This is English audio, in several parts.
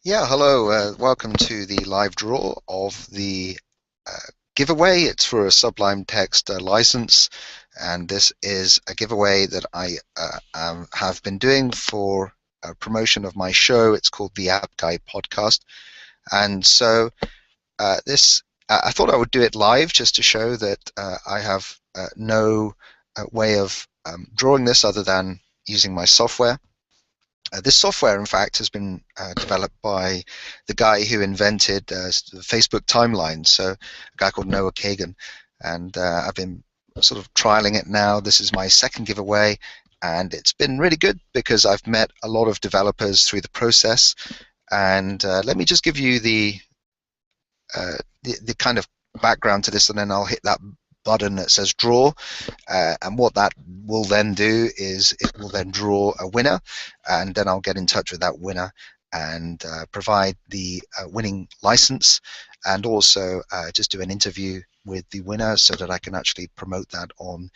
Yeah, hello. Welcome to the live draw of the giveaway. It's for a Sublime text license, and this is a giveaway that I have been doing for a promotion of my show. It's called the App Guy Podcast, and so this I thought I would do it live just to show that I have no way of drawing this other than using my software. This software, in fact, has been developed by the guy who invented the Facebook timeline, so a guy called Noah Kagan. And I've been sort of trialing it now. This is my second giveaway, and it's been really good because I've met a lot of developers through the process. And let me just give you the kind of background to this, and then I'll hit that button that says draw, and what that will then do is it will then draw a winner, and then I'll get in touch with that winner and provide the winning license, and also just do an interview with the winner so that I can actually promote that on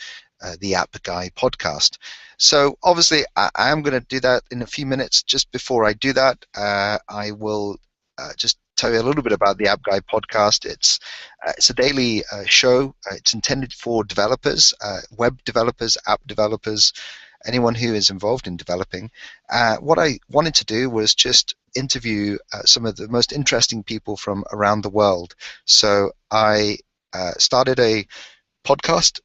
the App Guy podcast. So obviously I am going to do that in a few minutes. Just before I do that, I will just tell you a little bit about the App Guy podcast. It's a daily show. It's intended for developers, web developers, app developers, anyone who is involved in developing. What I wanted to do was just interview some of the most interesting people from around the world. So I started a podcast,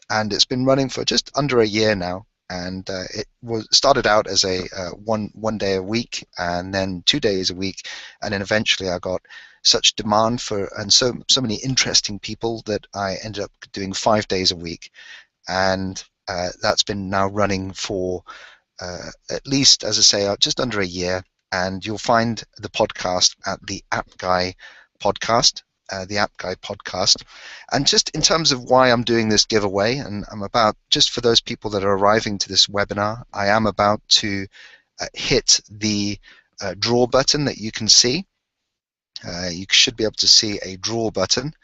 and it's been running for just under a year now. And it was started out as a one day a week, and then 2 days a week, and then eventually I got such demand for and so many interesting people that I ended up doing 5 days a week, and that's been now running for at least, as I say, just under a year. And you'll find the podcast at the App Guy Podcast. The App Guy podcast. And just in terms of why I'm doing this giveaway, and I'm about, just for those people that are arriving to this webinar, I am about to hit the draw button that you can see. You should be able to see a draw button.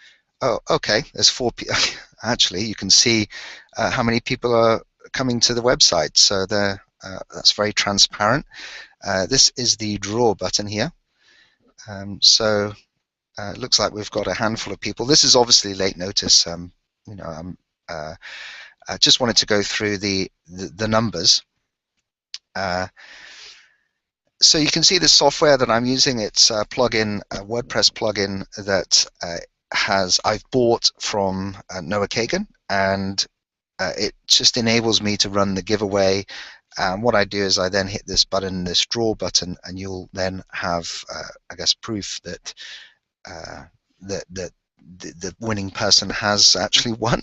Oh, okay, there's 4 people. Actually, you can see how many people are coming to the website, so that's very transparent. This is the draw button here. So it looks like we've got a handful of people. This is obviously late notice. I just wanted to go through the numbers. So you can see the software that I'm using. It's a plugin, a WordPress plugin that I've bought from Noah Kagan, and it just enables me to run the giveaway. And what I do is I then hit this button, this draw button, and you'll then have, I guess, proof that that the winning person has actually won.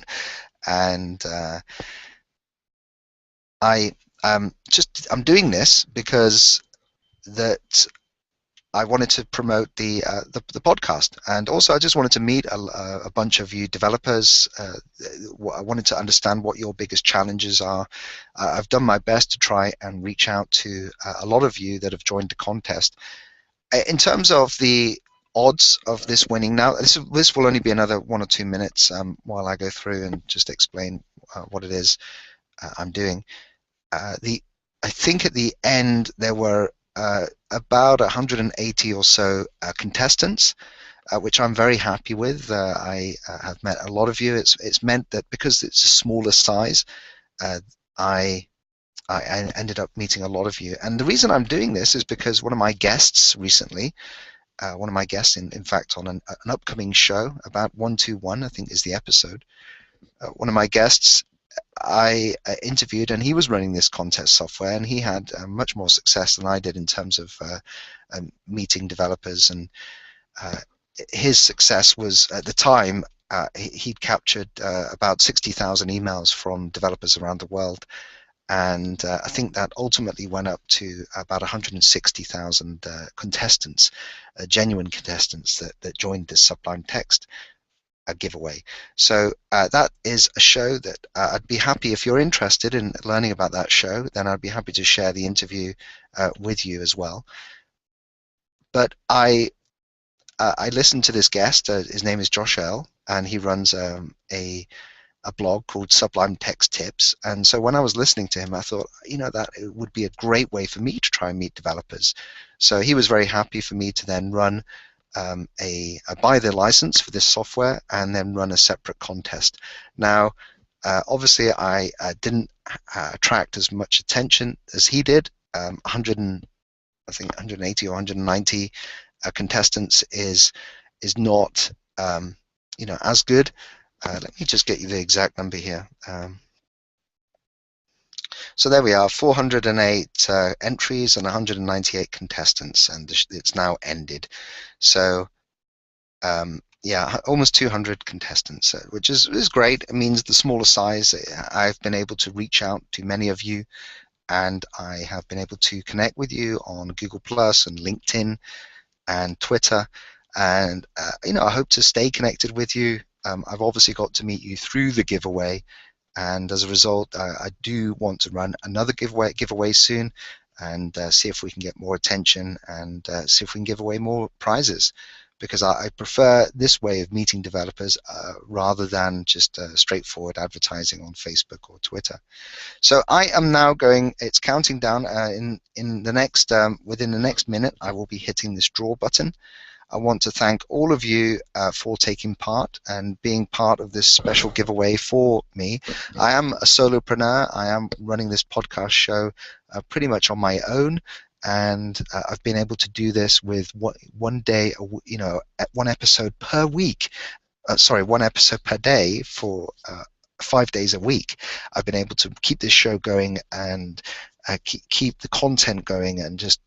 And I'm doing this because that I wanted to promote the podcast, and also I just wanted to meet a bunch of you developers. I wanted to understand what your biggest challenges are. I've done my best to try and reach out to a lot of you that have joined the contest. In terms of the odds of this winning, now this will only be another 1 or 2 minutes while I go through and just explain what it is I'm doing. I think at the end there were about 180 or so contestants, which I'm very happy with. I have met a lot of you. It's meant that because it's a smaller size, I ended up meeting a lot of you. And the reason I'm doing this is because one of my guests recently, in fact, on an upcoming show about 121, I think is the episode, one of my guests I interviewed, and he was running this contest software, and he had much more success than I did in terms of meeting developers. And his success was, at the time, he'd captured about 60,000 emails from developers around the world. And I think that ultimately went up to about 160,000 contestants, genuine contestants that joined this Sublime Text giveaway. So that is a show that I'd be happy, if you're interested in learning about that show, then I'd be happy to share the interview with you as well. But I listened to this guest. His name is Josh L, and he runs a a blog called Sublime Text Tips. And so when I was listening to him, I thought, that it would be a great way for me to try and meet developers. So he was very happy for me to then run I buy the license for this software and then run a separate contest. Now, obviously, I didn't attract as much attention as he did. 180 or 190 contestants is not as good. Let me just get you the exact number here. So there we are, 408 entries and 198 contestants, and it's now ended. So yeah, almost 200 contestants, which is great. It means the smaller size, I've been able to reach out to many of you, and I have been able to connect with you on Google Plus and LinkedIn and Twitter, and I hope to stay connected with you. I've obviously got to meet you through the giveaway, and as a result, I do want to run another giveaway soon, and see if we can get more attention, and see if we can give away more prizes, because I prefer this way of meeting developers rather than just straightforward advertising on Facebook or Twitter. So I am now going. It's counting down. In the next within the next minute, I will be hitting this draw button. I want to thank all of you for taking part and being part of this special giveaway for me. I am a solopreneur. I am running this podcast show pretty much on my own, and I've been able to do this with one day, one episode per week. Sorry, one episode per day for 5 days a week. I've been able to keep this show going and keep the content going, and just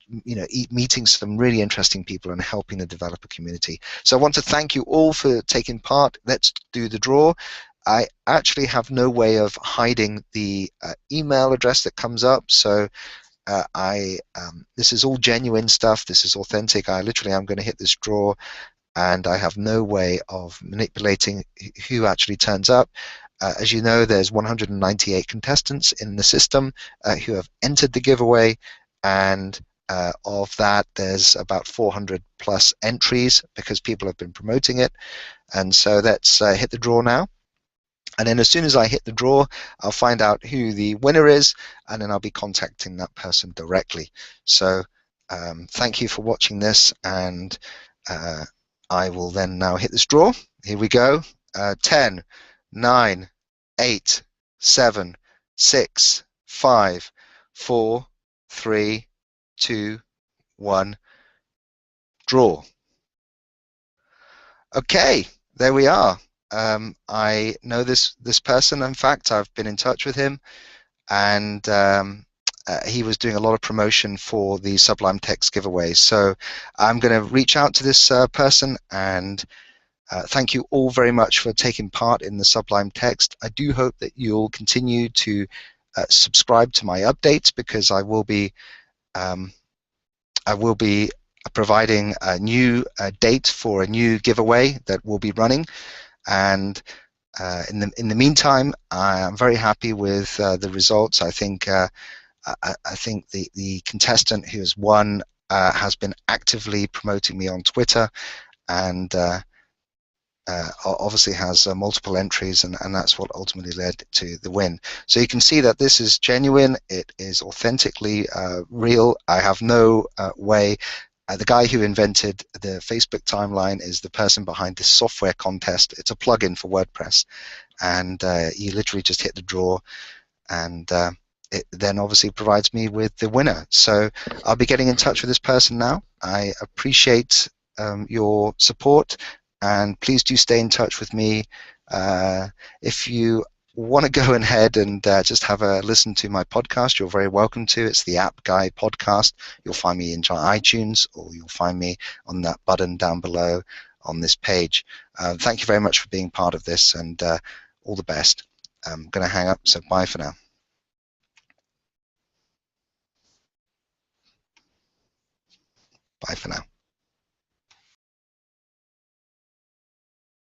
meeting some really interesting people and helping the developer community. So I want to thank you all for taking part. Let's do the draw. I actually have no way of hiding the email address that comes up, so this is all genuine stuff. This is authentic. I'm going to hit this draw, and I have no way of manipulating who actually turns up. As you know, there's 198 contestants in the system who have entered the giveaway, and of that, there's about 400 plus entries because people have been promoting it. And so let's hit the draw now. And then as soon as I hit the draw, I'll find out who the winner is, and then I'll be contacting that person directly. So thank you for watching this, and I will then now hit this draw. Here we go. 10, 9, 8, 7, 6, 5, 4, 3, 2, 1, draw. Okay, there we are. I know this person. In fact, I've been in touch with him, and he was doing a lot of promotion for the Sublime Text giveaway. So I'm going to reach out to this person, and thank you all very much for taking part in the Sublime Text. I do hope that you'll continue to subscribe to my updates, because I will be providing a new date for a new giveaway that we'll be running. And in the meantime, I am very happy with the results. I think the contestant who has won has been actively promoting me on Twitter, and obviously has multiple entries, and that's what ultimately led to the win. So you can see that this is genuine. It is authentically real. I have no way. The guy who invented the Facebook timeline is the person behind this software contest. It's a plugin for WordPress, and you literally just hit the draw, and it then obviously provides me with the winner. So I'll be getting in touch with this person now. I appreciate your support, and please do stay in touch with me. If you want to go ahead and just have a listen to my podcast, you're very welcome to. It's the App Guy Podcast. You'll find me in iTunes, or you'll find me on that button down below on this page. Thank you very much for being part of this, and all the best. I'm going to hang up, so bye for now. Bye for now.